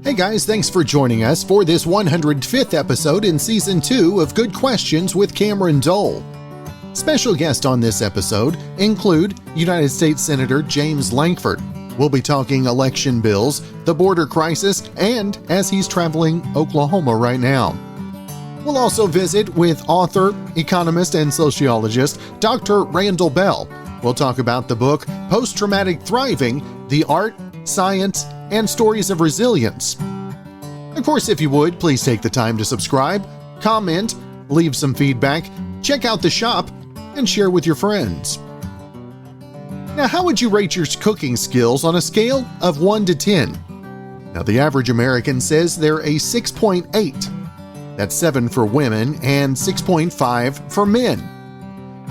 Hey guys, thanks for joining us for this 105th episode in Season 2 of Good Questions with Cameron Dole. Special guests on this episode include United States Senator James Lankford. We'll be talking election bills, the border crisis, and as he's traveling Oklahoma right now. We'll also visit with author, economist, and sociologist Dr. Randall Bell. We'll talk about the book Post-Traumatic Thriving, the Art, Science, and Stories of Resilience. Of course, if you would, please take the time to subscribe, comment, leave some feedback, check out the shop, and share with your friends. Now, how would you rate your cooking skills on a scale of 1 to 10? Now, the average American says they're a 6.8. That's 7 for women and 6.5 for men.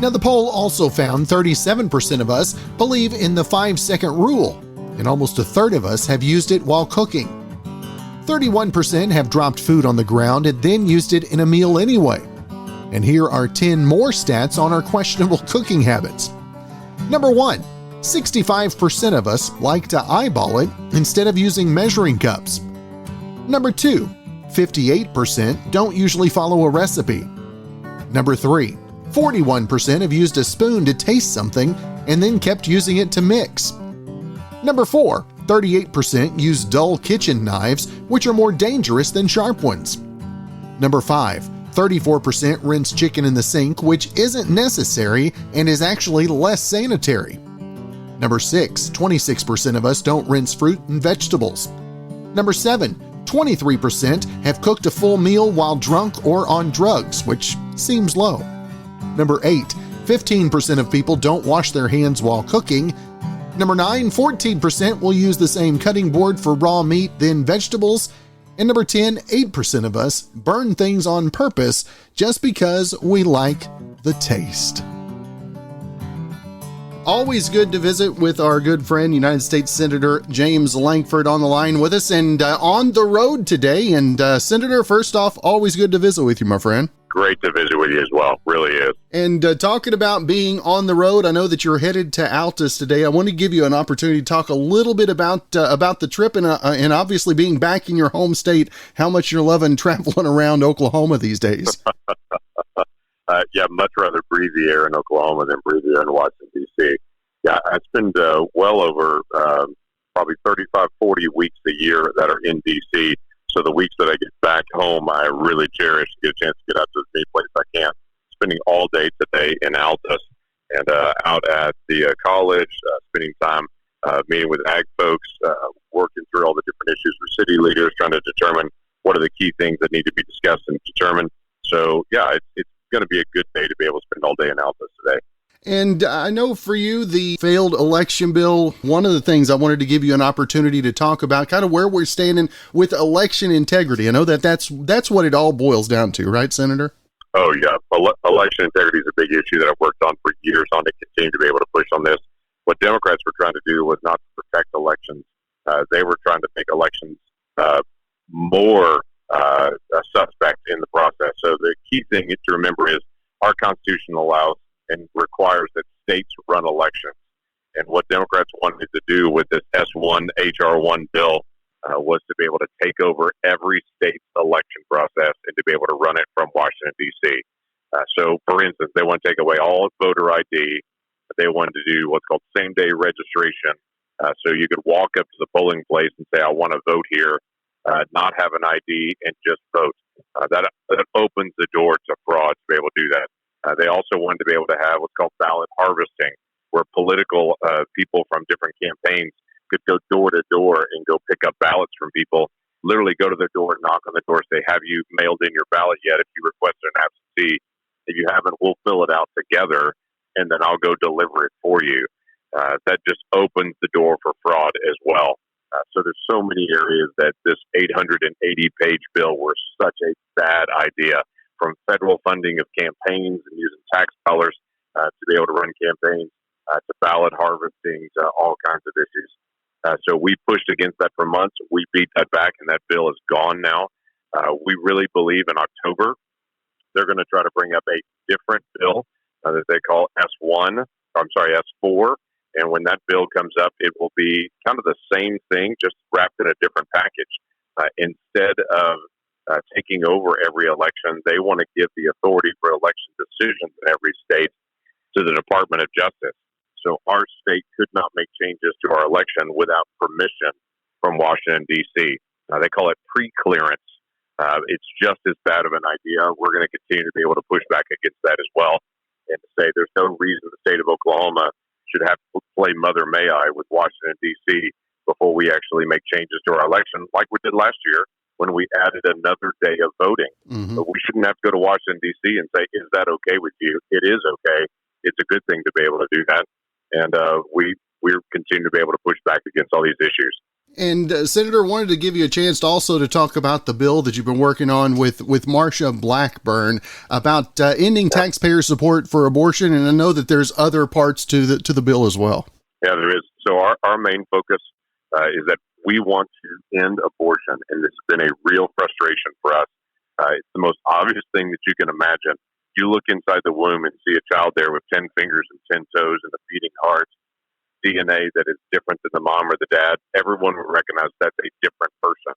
Now, the poll also found 37% of us believe in the 5-second rule, and almost a third of us have used it while cooking. 31% have dropped food on the ground and then used it in a meal anyway. And here are 10 more stats on our questionable cooking habits. Number 1, 65% of us like to eyeball it instead of using measuring cups. Number 2, 58% don't usually follow a recipe. Number 3, 41% have used a spoon to taste something and then kept using it to mix. Number 4, 38% use dull kitchen knives, which are more dangerous than sharp ones. Number 5, 34% rinse chicken in the sink, which isn't necessary and is actually less sanitary. Number 6, 26% of us don't rinse fruit and vegetables. Number 7, 23% have cooked a full meal while drunk or on drugs, which seems low. Number 8, 15% of people don't wash their hands while cooking. Number 9, 14% will use the same cutting board for raw meat than vegetables. And number 10, 8% of us burn things on purpose just because we like the taste. Always good to visit with our good friend, United States Senator James Lankford on the line with us and on the road today. And Senator, first off, always good to visit with you, my friend. Great to visit with you as well. Really is. And talking about being on the road, I know that you're headed to Altus today. I want to give you an opportunity to talk a little bit about the trip and obviously being back in your home state, how much you're loving traveling around Oklahoma these days. Yeah, much rather breathe the air in Oklahoma than breathe the air in Washington, D.C. Yeah, I spend well over probably 35, 40 weeks a year that are in D.C., so the weeks that I get back home, I really cherish to get a chance to get out to as many places I can. Spending all day today in Altus and out at the college, spending time meeting with ag folks, working through all the different issues with city leaders, trying to determine what are the key things that need to be discussed and determined. So, yeah, it's going to be a good day to be able to spend all day in Altus today. And I know for you, the failed election bill, one of the things I wanted to give you an opportunity to talk about, kind of where we're standing with election integrity. I know that's what it all boils down to, right, Senator? Oh, yeah. Election integrity is a big issue that I've worked on for years on to continue to be able to push on this. What Democrats were trying to do was not to protect elections. They were trying to make elections more suspect in the process. So the key thing to remember is our Constitution allows and requires that states run elections. And what Democrats wanted to do with this S1 HR1 bill was to be able to take over every state's election process and to be able to run it from Washington, D.C. So, for instance, they want to take away all voter ID. They wanted to do what's called same-day registration. So you could walk up to the polling place and say, I want to vote here, not have an ID, and just vote. That opens the door to fraud to be able to do that. They also wanted to be able to have what's called ballot harvesting, where political people from different campaigns could go door to door and go pick up ballots from people, literally go to their door, knock on the door, say, have you mailed in your ballot yet? If you requested an absentee, if you haven't, we'll fill it out together, and then I'll go deliver it for you. That just opens the door for fraud as well. So there's so many areas that this 880-page bill were such a bad idea, from federal funding of campaigns and using tax dollars to be able to run campaigns, to ballot harvesting, to all kinds of issues. So we pushed against that for months. We beat that back, and that bill is gone now. We really believe in October they're going to try to bring up a different bill that they call S4. And when that bill comes up, it will be kind of the same thing, just wrapped in a different package. Instead of taking over every election, they want to give the authority for election decisions in every state to the Department of Justice. So our state could not make changes to our election without permission from Washington, D.C. They call it pre-clearance. It's just as bad of an idea. We're going to continue to be able to push back against that as well and to say there's no reason the state of Oklahoma should have to play Mother May I with Washington, D.C. before we actually make changes to our election like we did last year when we added another day of voting. Mm-hmm. But we shouldn't have to go to Washington, D.C. and say, is that okay with you? It is okay. It's a good thing to be able to do that. And we're continuing to be able to push back against all these issues. And Senator, wanted to give you a chance to also to talk about the bill that you've been working on with Marsha Blackburn about ending taxpayer support for abortion. And I know that there's other parts to the bill as well. Yeah, there is. So our main focus is that we want to end abortion, and this has been a real frustration for us. It's the most obvious thing that you can imagine. You look inside the womb and see a child there with 10 fingers and 10 toes and a beating heart, DNA that is different than the mom or the dad. Everyone will recognize that's a different person.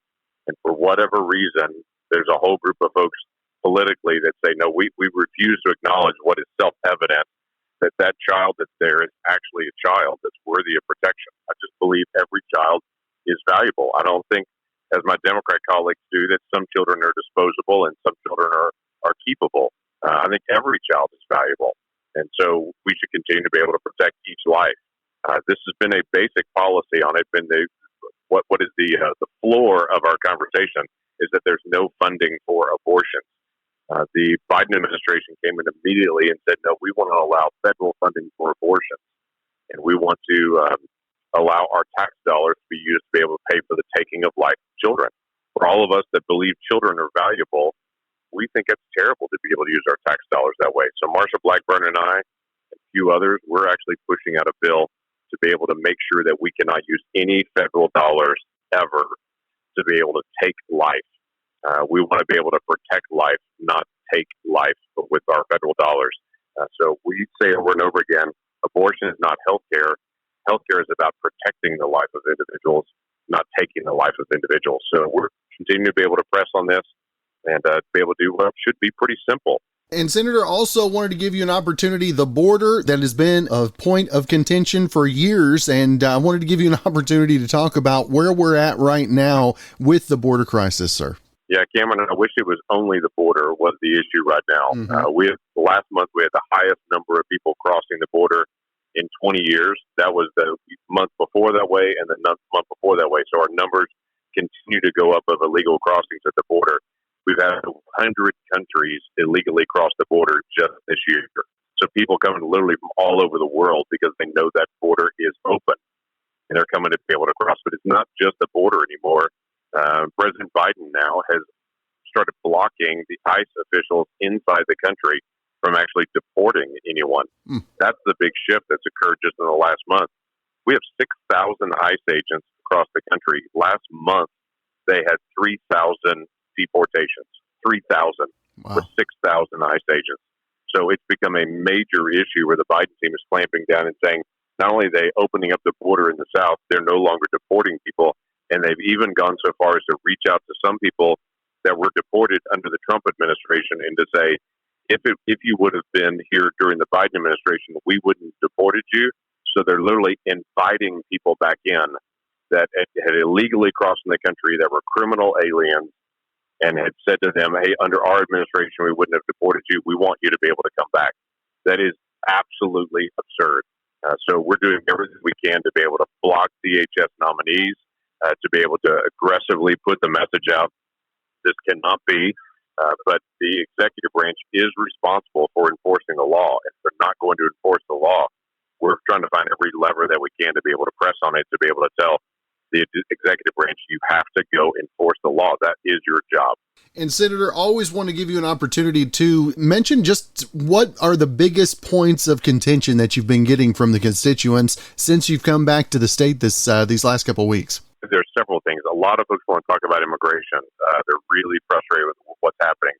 And for whatever reason, there's a whole group of folks politically that say, no, we refuse to acknowledge what is self-evident, that child that's there is actually a child that's worthy of protection. I just believe every child is valuable. I don't think, as my Democrat colleagues do, that some children are disposable and some children are keepable. I think every child is valuable. And so we should continue to be able to protect each life. This has been a basic policy on it. What is the floor of our conversation is that there's no funding for abortion. The Biden administration came in immediately and said, no, we want to allow federal funding for abortion. And we want to allow our tax dollars to be used to be able to pay for the taking of life of children. For all of us that believe children are valuable, we think it's terrible to be able to use our tax dollars that way. So Marsha Blackburn and I, and a few others, we're actually pushing out a bill to be able to make sure that we cannot use any federal dollars ever to be able to take life. We want to be able to protect life, not take life with our federal dollars. So we say over and over again, abortion is not healthcare. Healthcare is about protecting the life of individuals, not taking the life of individuals. So we're continuing to be able to press on this and be able to do what should be pretty simple. And Senator, also wanted to give you an opportunity, the border that has been a point of contention for years, and I wanted to give you an opportunity to talk about where we're at right now with the border crisis, sir. Yeah, Cameron, I wish it was only the border was the issue right now. Mm-hmm. Last month we had the highest number of people crossing the border in 20 years. That was the month before that way and the month before that way. So our numbers continue to go up of illegal crossings at the border. We've had 100 countries illegally cross the border just this year. So people coming literally from all over the world because they know that border is open and they're coming to be able to cross. But it's not just the border anymore. President Biden now has started blocking the ICE officials inside the country from actually deporting anyone. That's the big shift that's occurred just in the last month. We have 6,000 ICE agents across the country. Last month, they had 3,000 deportations. 3,000 with 6,000 ICE agents. So it's become a major issue where the Biden team is clamping down and saying not only are they opening up the border in the South, they're no longer deporting people. And they've even gone so far as to reach out to some people that were deported under the Trump administration and to say, if you would have been here during the Biden administration, we wouldn't have deported you. So they're literally inviting people back in that had illegally crossed in the country, that were criminal aliens, and had said to them, hey, under our administration, we wouldn't have deported you. We want you to be able to come back. That is absolutely absurd. So we're doing everything we can to be able to block DHS nominees, to be able to aggressively put the message out. This cannot be, but the executive branch is responsible for enforcing the law. If they're not going to enforce the law, we're trying to find every lever that we can to be able to press on it, to be able to tell the executive branch, you have to go enforce the law. That is your job. And Senator, always want to give you an opportunity to mention just what are the biggest points of contention that you've been getting from the constituents since you've come back to the state these last couple of weeks. There's several things. A lot of folks want to talk about immigration. They're really frustrated with what's happening.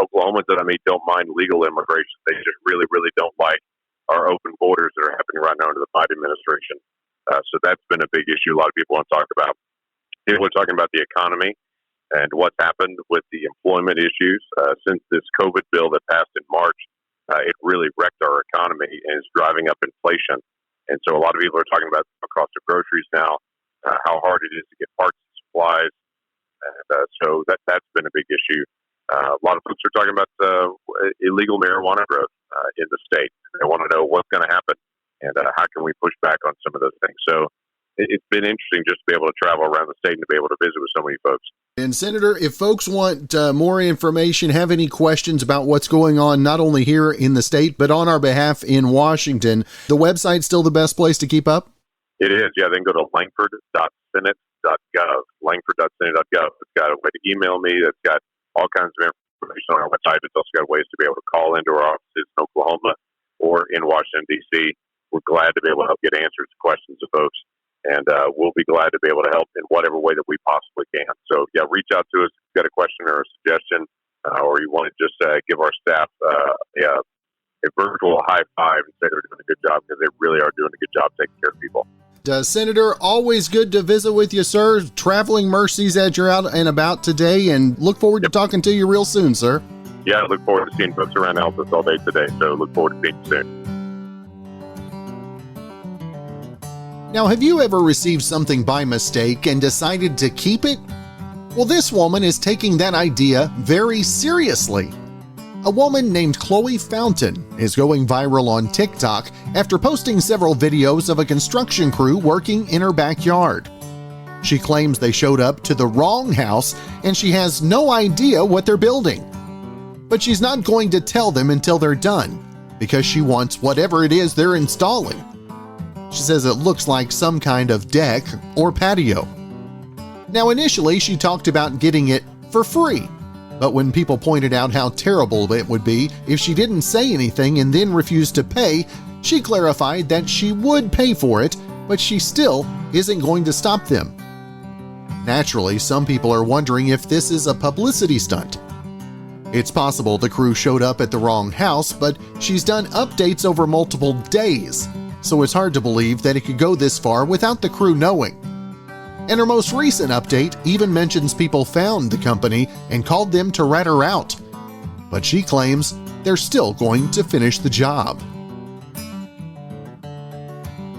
Oklahomans that I meet don't mind legal immigration. They just really, really don't like our open borders that are happening right now under the Biden administration. So that's been a big issue a lot of people want to talk about. People are talking about the economy. And what's happened with the employment issues since this COVID bill that passed in March, it really wrecked our economy and is driving up inflation. And so a lot of people are talking about the cost of groceries now, how hard it is to get parts and supplies. And so that's been a big issue. A lot of folks are talking about illegal marijuana growth in the state. They want to know what's going to happen and how can we push back on some of those things. So it's been interesting just to be able to travel around the state and to be able to visit with so many folks. And Senator, if folks want more information, have any questions about what's going on, not only here in the state, but on our behalf in Washington, the website's still the best place to keep up? It is. Yeah, they can go to lankford.senate.gov, lankford.senate.gov. It's got a way to email me. It's got all kinds of information on our website. It's also got ways to be able to call into our offices in Oklahoma or in Washington, D.C. We're glad to be able to help get answers to questions of folks. And we'll be glad to be able to help in whatever way that we possibly can. So, yeah, reach out to us if you've got a question or a suggestion, or you want to just give our staff a virtual high five and say they're doing a good job, because they really are doing a good job taking care of people. Senator, always good to visit with you, sir. Traveling mercies as you're out and about today, and look forward to talking to you real soon, sir. Yeah, I look forward to seeing folks around Elvis all day today, so look forward to seeing you soon. Now, have you ever received something by mistake and decided to keep it? Well, this woman is taking that idea very seriously. A woman named Chloe Fountain is going viral on TikTok after posting several videos of a construction crew working in her backyard. She claims they showed up to the wrong house and she has no idea what they're building. But she's not going to tell them until they're done, because she wants whatever it is they're installing. She says it looks like some kind of deck or patio. Now, initially, she talked about getting it for free, but when people pointed out how terrible it would be if she didn't say anything and then refused to pay, she clarified that she would pay for it, but she still isn't going to stop them. Naturally, some people are wondering if this is a publicity stunt. It's possible the crew showed up at the wrong house, but she's done updates over multiple days, so it's hard to believe that it could go this far without the crew knowing. And her most recent update even mentions people found the company and called them to rat her out. But she claims they're still going to finish the job.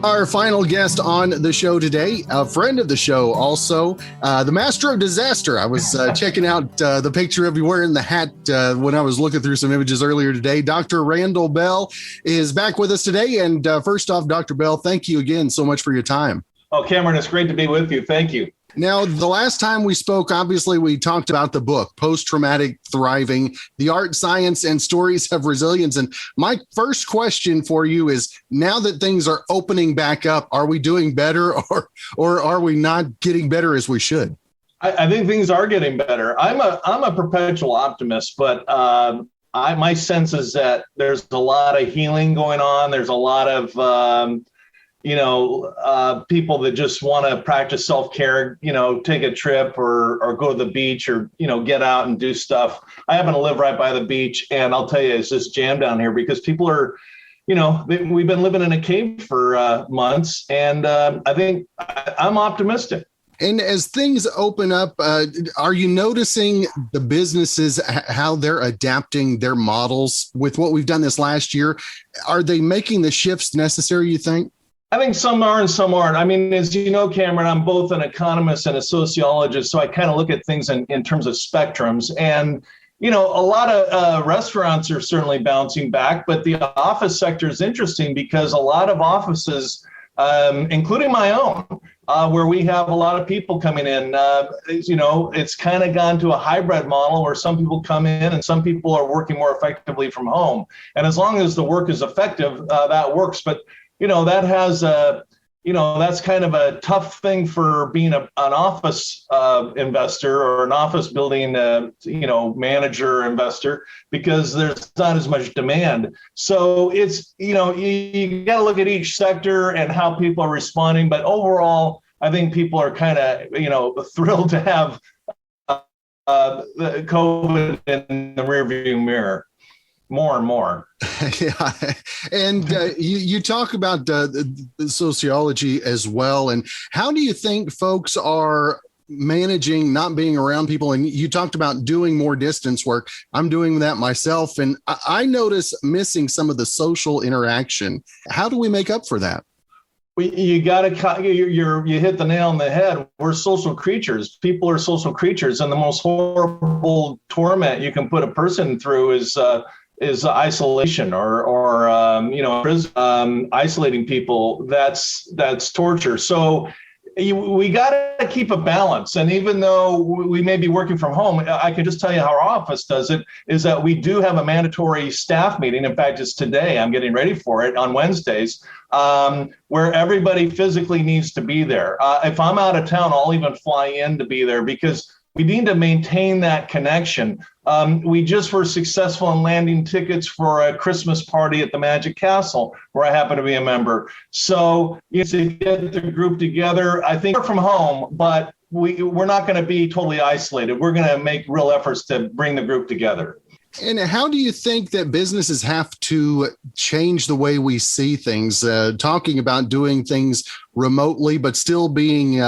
Our final guest on the show today, a friend of the show also, the master of disaster. I was checking out the picture of you wearing the hat when I was looking through some images earlier today. Dr. Randall Bell is back with us today. And first off, Dr. Bell, thank you again so much for your time. Oh, Cameron, it's great to be with you. Thank you. Now, the last time we spoke, obviously, we talked about the book, Post-Traumatic Thriving, the Art, Science, and Stories of Resilience. And my first question for you is, now that things are opening back up, are we doing better or are we not getting better as we should? I think things are getting better. I'm a perpetual optimist, but my sense is that there's a lot of healing going on. There's a lot of people that just want to practice self-care, take a trip or go to the beach or, get out and do stuff. I happen to live right by the beach, and I'll tell you, it's just jammed down here because people are, we've been living in a cave for months, and I think I'm optimistic. And as things open up, are you noticing the businesses, how they're adapting their models with what we've done this last year? Are they making the shifts necessary, you think? I think some are and some aren't. I mean, as you know, Cameron, I'm both an economist and a sociologist, so I kind of look at things in terms of spectrums. And, a lot of restaurants are certainly bouncing back, but the office sector is interesting because a lot of offices, including my own, where we have a lot of people coming in, it's kind of gone to a hybrid model where some people come in and some people are working more effectively from home. And as long as the work is effective, that works. But that has that's kind of a tough thing for being an office investor or an office building, manager investor, because there's not as much demand. So it's, you got to look at each sector and how people are responding. But overall, I think people are kind of, thrilled to have the COVID in the rearview mirror. More and more. Yeah. And you talk about the sociology as well. And how do you think folks are managing not being around people, and you talked about doing more distance work. I'm doing that myself, and I notice missing some of the social interaction. How do we make up for that? You hit the nail on the head. We're social creatures. People are social creatures, and the most horrible torment you can put a person through is isolation or isolating people. That's torture. So we got to keep a balance. And even though we may be working from home, I can just tell you how our office does it, is that we do have a mandatory staff meeting. In fact, it's today. I'm getting ready for it on Wednesdays, where everybody physically needs to be there. If I'm out of town, I'll even fly in to be there because we need to maintain that connection. We just were successful in landing tickets for a Christmas party at the Magic Castle, where I happen to be a member. So to get the group together, I think we're from home, but we're not going to be totally isolated. We're going to make real efforts to bring the group together. And how do you think that businesses have to change the way we see things? Talking about doing things remotely, but still being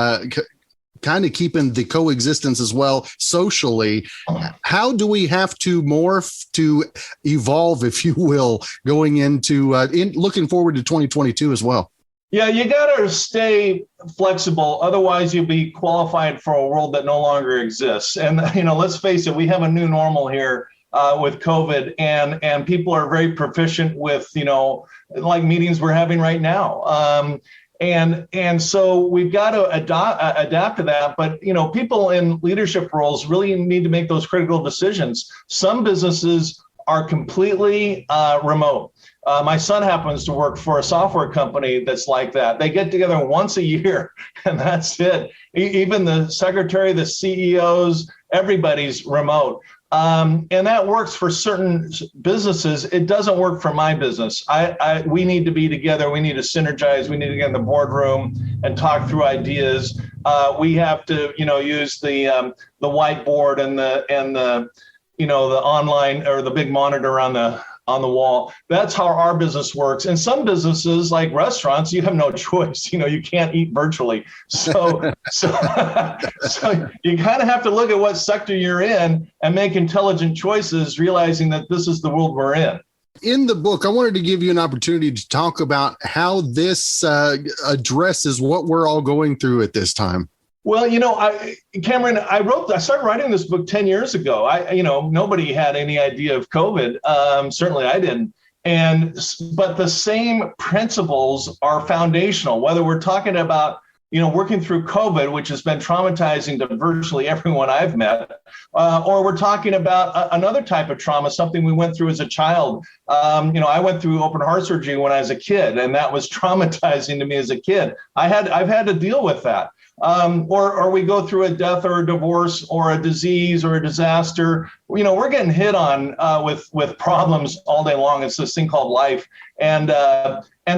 kind of keeping the coexistence as well socially. How do we have to morph to evolve, if you will, going into looking forward to 2022 as well? Yeah, you got to stay flexible. Otherwise, you'll be qualified for a world that no longer exists. And, let's face it, we have a new normal here with COVID, and people are very proficient with, like meetings we're having right now. And so we've got to adapt to that. But, people in leadership roles really need to make those critical decisions. Some businesses are completely remote. My son happens to work for a software company that's like that. They get together once a year, and that's it. Even the secretary, the CEOs, everybody's remote. And that works for certain businesses. It doesn't work for my business. We need to be together. We need to synergize. We need to get in the boardroom and talk through ideas. We have to, use the whiteboard and the online or the big monitor on the wall. That's how our business works. And some businesses, like restaurants, you have no choice. You can't eat virtually. So you kind of have to look at what sector you're in and make intelligent choices, realizing that this is the world we're in. In the book, I wanted to give you an opportunity to talk about how this addresses what we're all going through at this time. Well, Cameron, I started writing this book 10 years ago. Nobody had any idea of COVID. Certainly I didn't. But the same principles are foundational, whether we're talking about, working through COVID, which has been traumatizing to virtually everyone I've met, or we're talking about another type of trauma, something we went through as a child. I went through open heart surgery when I was a kid, and that was traumatizing to me as a kid. I've had to deal with that. Or we go through a death or a divorce or a disease or a disaster. We're getting hit on with problems all day long. It's this thing called life. And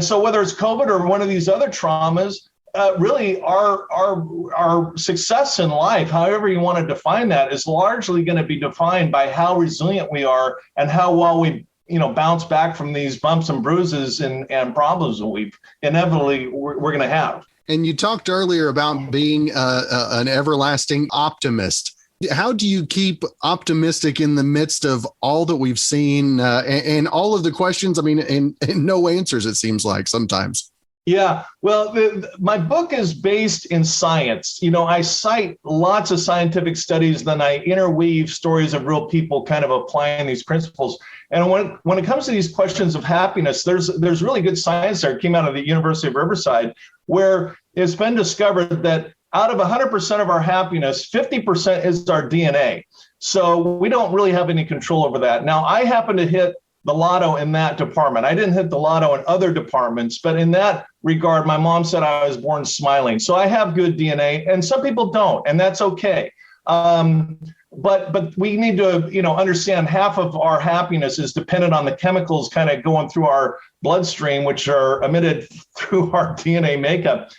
so whether it's COVID or one of these other traumas, really our success in life, however you want to define that, is largely going to be defined by how resilient we are and how well we bounce back from these bumps and bruises and problems that we're going to have. And you talked earlier about being an everlasting optimist. How do you keep optimistic in the midst of all that we've seen and all of the questions? I mean, and no answers, it seems like sometimes. Yeah, well, my book is based in science. I cite lots of scientific studies, then I interweave stories of real people kind of applying these principles. And when it comes to these questions of happiness, there's really good science there. It came out of the University of Riverside, where it's been discovered that out of 100% of our happiness, 50% is our DNA. So we don't really have any control over that. Now, I happen to hit the lotto in that department. I didn't hit the lotto in other departments, but in that regard, my mom said I was born smiling. So I have good DNA, and some people don't, and that's okay. But we need to, understand half of our happiness is dependent on the chemicals kind of going through our bloodstream, which are emitted through our DNA makeup.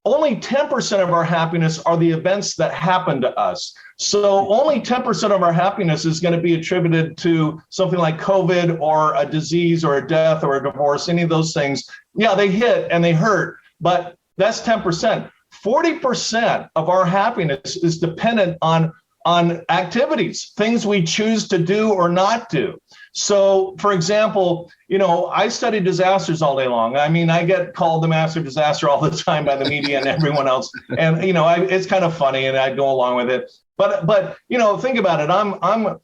Only 10% of our happiness are the events that happen to us. So only 10% of our happiness is going to be attributed to something like COVID or a disease or a death or a divorce, any of those things. Yeah, they hit and they hurt, but that's 10%. 40% of our happiness is dependent on activities, things we choose to do or not do. So, for example, I study disasters all day long. I mean, I get called the master disaster all the time by the media and everyone else. And, it's kind of funny and I go along with it. But think about it. I'm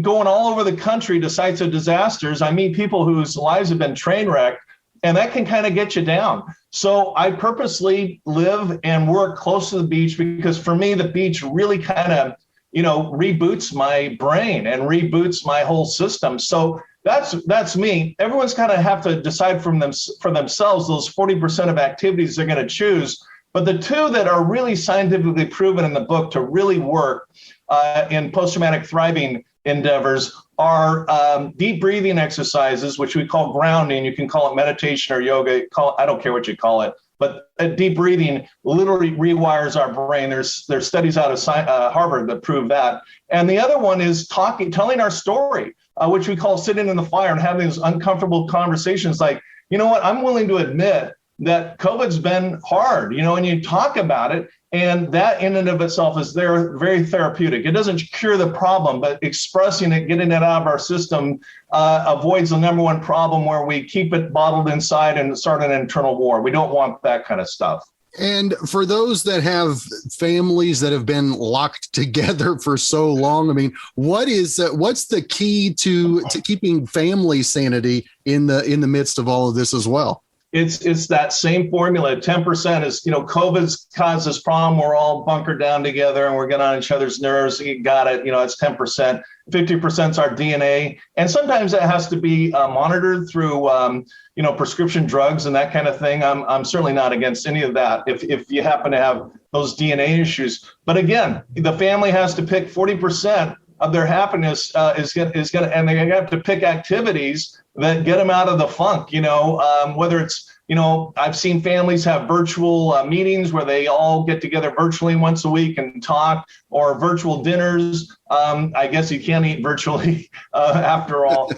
going all over the country to sites of disasters. I meet people whose lives have been train wrecked, and that can kind of get you down. So I purposely live and work close to the beach because for me, the beach really kind of reboots my brain and reboots my whole system. So that's me. Everyone's kind of have to decide for themselves those 40% of activities they're going to choose. But the two that are really scientifically proven in the book to really work in post-traumatic thriving endeavors are deep breathing exercises, which we call grounding. You can call it meditation or yoga. I don't care what you call it. But deep breathing literally rewires our brain. There's studies out of Harvard that prove that. And the other one is telling our story, which we call sitting in the fire and having these uncomfortable conversations like, you know what, I'm willing to admit that COVID's been hard, and you talk about it. And that in and of itself is very therapeutic. It doesn't cure the problem, but expressing it, getting it out of our system avoids the number one problem where we keep it bottled inside and start an internal war. We don't want that kind of stuff. And for those that have families that have been locked together for so long, I mean, what's the key to keeping family sanity in the midst of all of this as well? It's that same formula. 10% is, COVID's caused this problem. We're all bunkered down together and we're getting on each other's nerves. You got it. It's 10%. 50% is our DNA. And sometimes that has to be monitored through, prescription drugs and that kind of thing. I'm certainly not against any of that if you happen to have those DNA issues. But again, the family has to pick 40% of their happiness is going to, and they have to pick activities that get them out of the funk, whether it's, I've seen families have virtual meetings where they all get together virtually once a week and talk, or virtual dinners. I guess you can't eat virtually after all,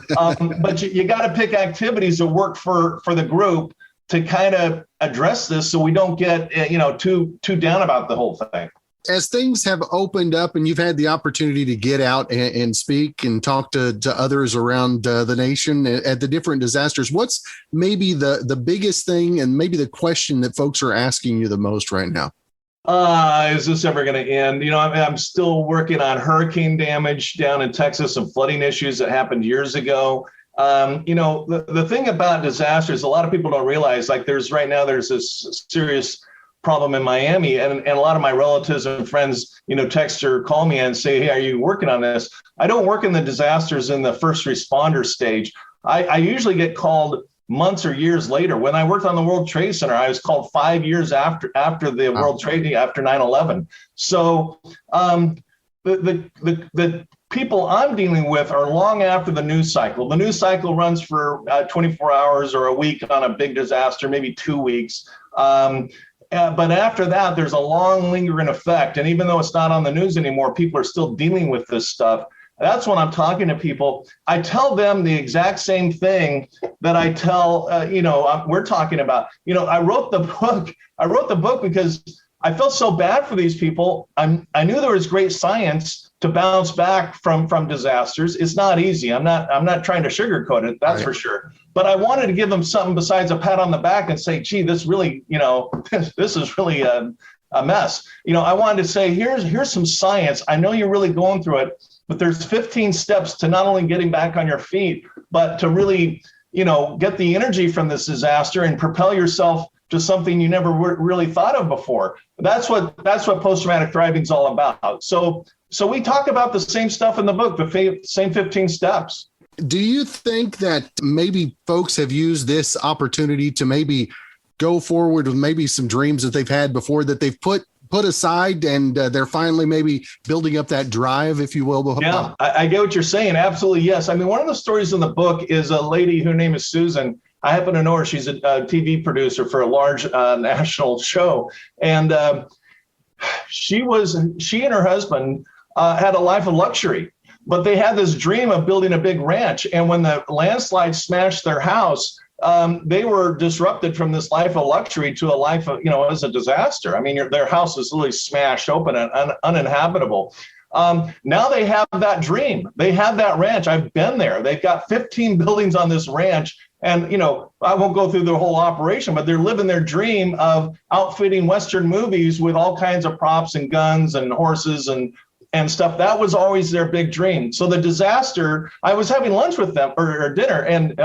but you got to pick activities that work for the group to kind of address this so we don't get, too down about the whole thing. As things have opened up and you've had the opportunity to get out and speak and talk to others around the nation at the different disasters, what's maybe the biggest thing and maybe the question that folks are asking you the most right now? Is this ever going to end? I'm still working on hurricane damage down in Texas and flooding issues that happened years ago. The thing about disasters, a lot of people don't realize, like there's this serious problem in Miami, and a lot of my relatives and friends, text or call me and say, hey, are you working on this? I don't work in the disasters in the first responder stage. I usually get called months or years later. When I worked on the World Trade Center, I was called 5 years after the World Trade, after 9/11. So the people I'm dealing with are long after the news cycle. The news cycle runs for 24 hours or a week on a big disaster, maybe 2 weeks. But after that, there's a long lingering effect. And even though it's not on the news anymore, people are still dealing with this stuff. That's when I'm talking to people. I tell them the exact same thing that I tell, we're talking about. I wrote the book because I felt so bad for these people. I knew there was great science to bounce back from disasters. It's not easy. I'm not trying to sugarcoat it, that's for sure. But I wanted to give them something besides a pat on the back and say, gee, this really, this is really a mess. I wanted to say, here's some science. I know you're really going through it, but there's 15 steps to not only getting back on your feet, but to really, get the energy from this disaster and propel yourself to something you never really thought of before. That's what post-traumatic thriving is all about. So we talk about the same stuff in the book, the same 15 steps. Do you think that maybe folks have used this opportunity to maybe go forward with maybe some dreams that they've had before that they've put aside, and they're finally maybe building up that drive, if you will? Yeah, I get what you're saying. Absolutely, yes. I mean, one of the stories in the book is a lady, her name is Susan. I happen to know her. She's a TV producer for a large national show. And she and her husband had a life of luxury, but they had this dream of building a big ranch. And when the landslide smashed their house, they were disrupted from this life of luxury to a life of, as a disaster. I mean, their house is literally smashed open and uninhabitable. Now they have that dream. They have that ranch. I've been there. They've got 15 buildings on this ranch. And, I won't go through the whole operation, but they're living their dream of outfitting Western movies with all kinds of props and guns and horses and stuff. That was always their big dream. So the disaster, I was having lunch with them or dinner, and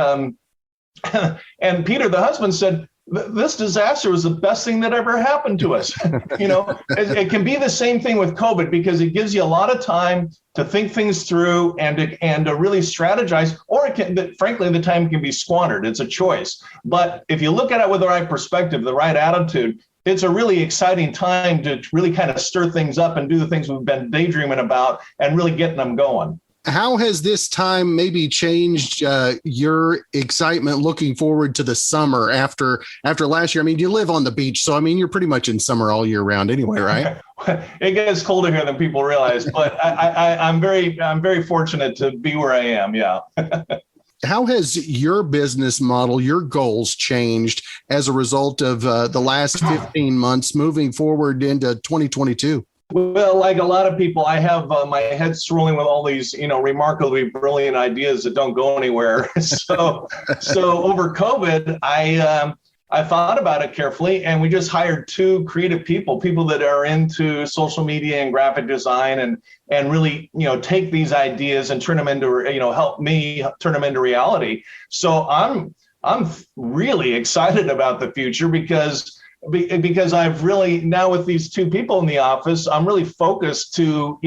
and Peter, the husband, said, this disaster was the best thing that ever happened to us. It can be the same thing with COVID, because it gives you a lot of time to think things through and to really strategize, or frankly, the time can be squandered. It's a choice. But if you look at it with the right perspective, the right attitude, it's a really exciting time to really kind of stir things up and do the things we've been daydreaming about and really getting them going. How has this time maybe changed your excitement looking forward to the summer after last year? I mean, you live on the beach, so I mean, you're pretty much in summer all year round anyway, right? It gets colder here than people realize, but I'm very fortunate to be where I am. Yeah. How has your business model, your goals changed as a result of the last 15 months moving forward into 2022? Well, like a lot of people, I have my head swirling with all these, remarkably brilliant ideas that don't go anywhere. So over COVID, I thought about it carefully, and we just hired 2 creative people that are into social media and graphic design, and really, take these ideas and turn them into, help me turn them into reality. So I'm really excited about the future because I've really, now with these 2 people in the office, I'm really focused to,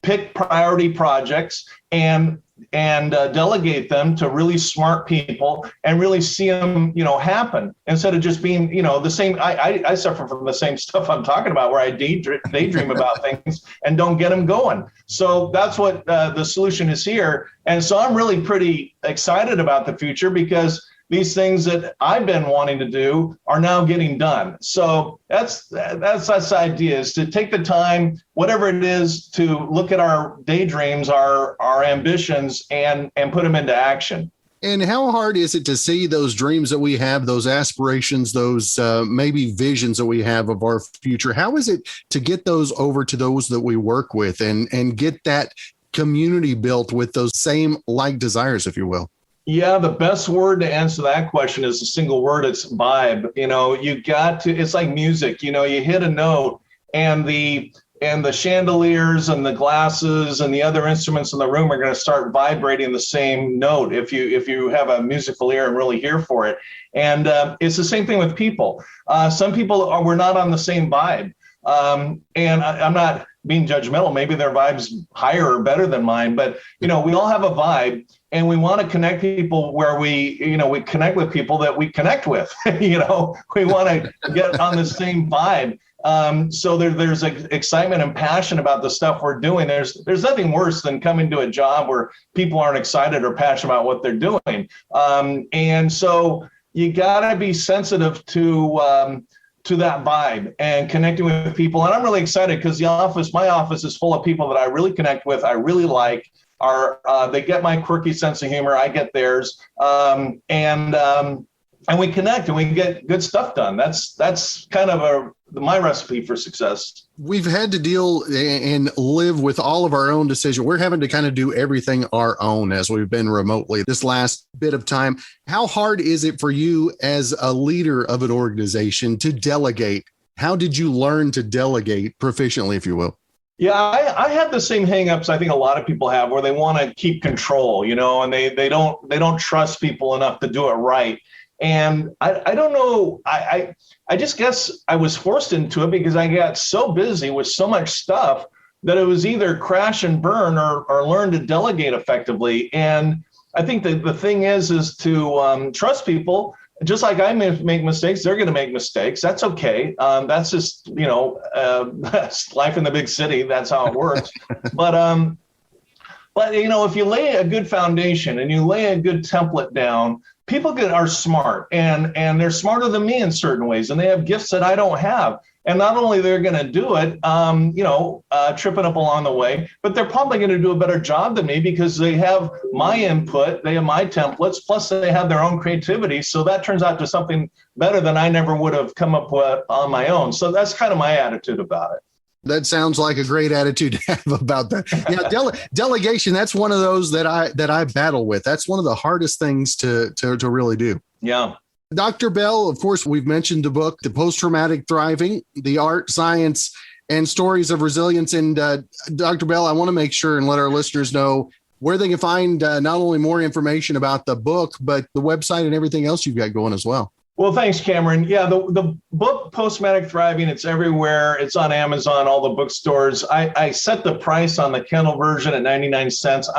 pick priority projects and delegate them to really smart people and really see them, happen, instead of just being, the same. I suffer from the same stuff I'm talking about, where I daydream about things and don't get them going. So that's what the solution is here. And so I'm really pretty excited about the future, because these things that I've been wanting to do are now getting done. So that's the idea, is to take the time, whatever it is, to look at our daydreams, our ambitions, and put them into action. And how hard is it to see those dreams that we have, those aspirations, those maybe visions that we have of our future? How is it to get those over to those that we work with and get that community built with those same like desires, if you will? Yeah, the best word to answer that question is a single word. It's vibe. You got to, it's like music, you hit a note, and the chandeliers and the glasses and the other instruments in the room are going to start vibrating the same note if you have a musical ear and really hear for it. And it's the same thing with people. Some people we're not on the same vibe. And I'm not being judgmental. Maybe their vibe's higher or better than mine, but we all have a vibe, and we want to connect people where we connect with people that we connect with. We want to get on the same vibe. So there's excitement and passion about the stuff we're doing. There's nothing worse than coming to a job where people aren't excited or passionate about what they're doing. And so you gotta be sensitive to that vibe and connecting with people. And I'm really excited because my office is full of people that I really connect with, I really like. They get my quirky sense of humor, I get theirs, and we connect and we get good stuff done. That's kind of my recipe for success. We've had to deal and live with all of our own decisions. We're having to kind of do everything our own as we've been remotely this last bit of time. How hard is it for you as a leader of an organization to delegate? How did you learn to delegate proficiently, if you will? Yeah, I had the same hangups I think a lot of people have, where they want to keep control, and they don't trust people enough to do it right. And I don't know, I just guess I was forced into it because I got so busy with so much stuff that it was either crash and burn or learn to delegate effectively. And I think that the thing is to trust people. Just like I make mistakes, they're going to make mistakes. That's okay. That's just, that's life in the big city. That's how it works. But if you lay a good foundation and you lay a good template down, people are smart, and they're smarter than me in certain ways, and they have gifts that I don't have. And not only they're going to do it, tripping up along the way, but they're probably going to do a better job than me because they have my input, they have my templates, plus they have their own creativity. So that turns out to something better than I never would have come up with on my own. So that's kind of my attitude about it. That sounds like a great attitude to have about that. Yeah, delegation, that's one of those that I battle with. That's one of the hardest things to really do. Yeah. Dr. Bell, of course, we've mentioned the book, The Post-Traumatic Thriving, The Art, Science, and Stories of Resilience. And Dr. Bell, I want to make sure and let our listeners know where they can find not only more information about the book, but the website and everything else you've got going as well. Well, thanks, Cameron. Yeah, the book, Post-Traumatic Thriving, it's everywhere. It's on Amazon, all the bookstores. I set the price on the Kindle version at 99 cents.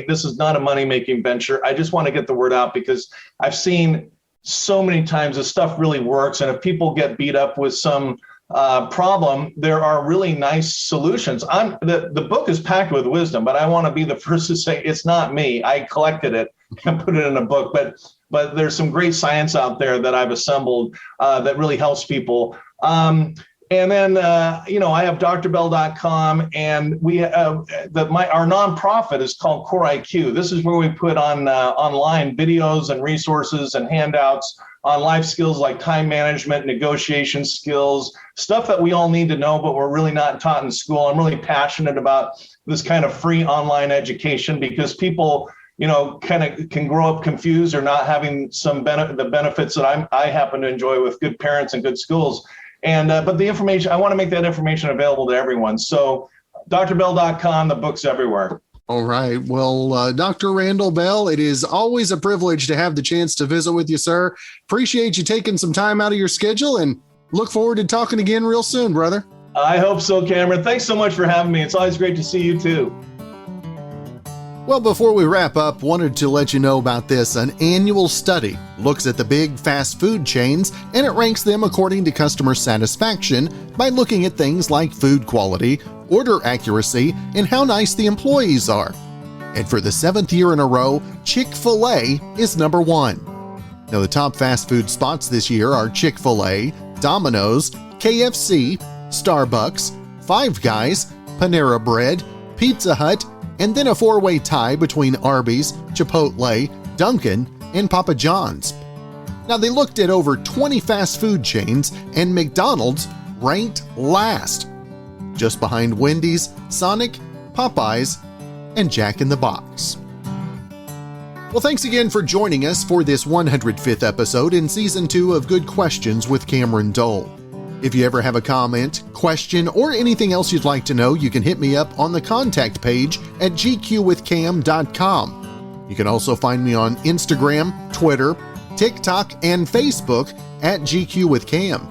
This is not a money-making venture. I just want to get the word out because I've seen so many times this stuff really works. And if people get beat up with some problem, there are really nice solutions. The book is packed with wisdom, but I want to be the first to say it's not me. I collected it and put it in a book, but there's some great science out there that I've assembled that really helps people. And then, I have drbell.com, and our nonprofit is called Core IQ. This is where we put on online videos and resources and handouts on life skills like time management, negotiation skills, stuff that we all need to know, but we're really not taught in school. I'm really passionate about this kind of free online education because people, kind of can grow up confused or not having the benefits that I happen to enjoy with good parents and good schools. And but the information, I want to make that information available to everyone. So drbell.com, the book's everywhere. All right. Well, Dr. Randall Bell, it is always a privilege to have the chance to visit with you, sir. Appreciate you taking some time out of your schedule and look forward to talking again real soon, brother. I hope so, Cameron. Thanks so much for having me. It's always great to see you too. Well, before we wrap up, wanted to let you know about this. An annual study looks at the big fast food chains, and it ranks them according to customer satisfaction by looking at things like food quality, order accuracy, and how nice the employees are. And for the 7th year in a row, Chick-fil-A is number 1. Now, the top fast food spots this year are Chick-fil-A, Domino's, KFC, Starbucks, Five Guys, Panera Bread, Pizza Hut, and then a 4-way tie between Arby's, Chipotle, Dunkin', and Papa John's. Now, they looked at over 20 fast food chains, and McDonald's ranked last, just behind Wendy's, Sonic, Popeyes, and Jack in the Box. Well, thanks again for joining us for this 105th episode in Season 2 of Good Questions with Cameron Dole. If you ever have a comment, question, or anything else you'd like to know, you can hit me up on the contact page at gqwithcam.com. You can also find me on Instagram, Twitter, TikTok, and Facebook at GQWithCam.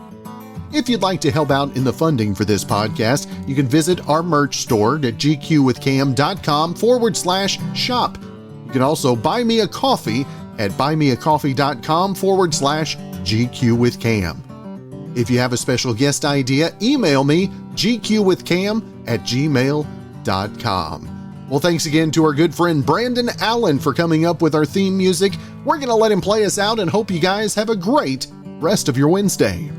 If you'd like to help out in the funding for this podcast, you can visit our merch store at gqwithcam.com/shop. You can also buy me a coffee at buymeacoffee.com/GQWithCam. If you have a special guest idea, email me, gqwithcam@gmail.com. Well, thanks again to our good friend Brandon Allen for coming up with our theme music. We're going to let him play us out and hope you guys have a great rest of your Wednesday.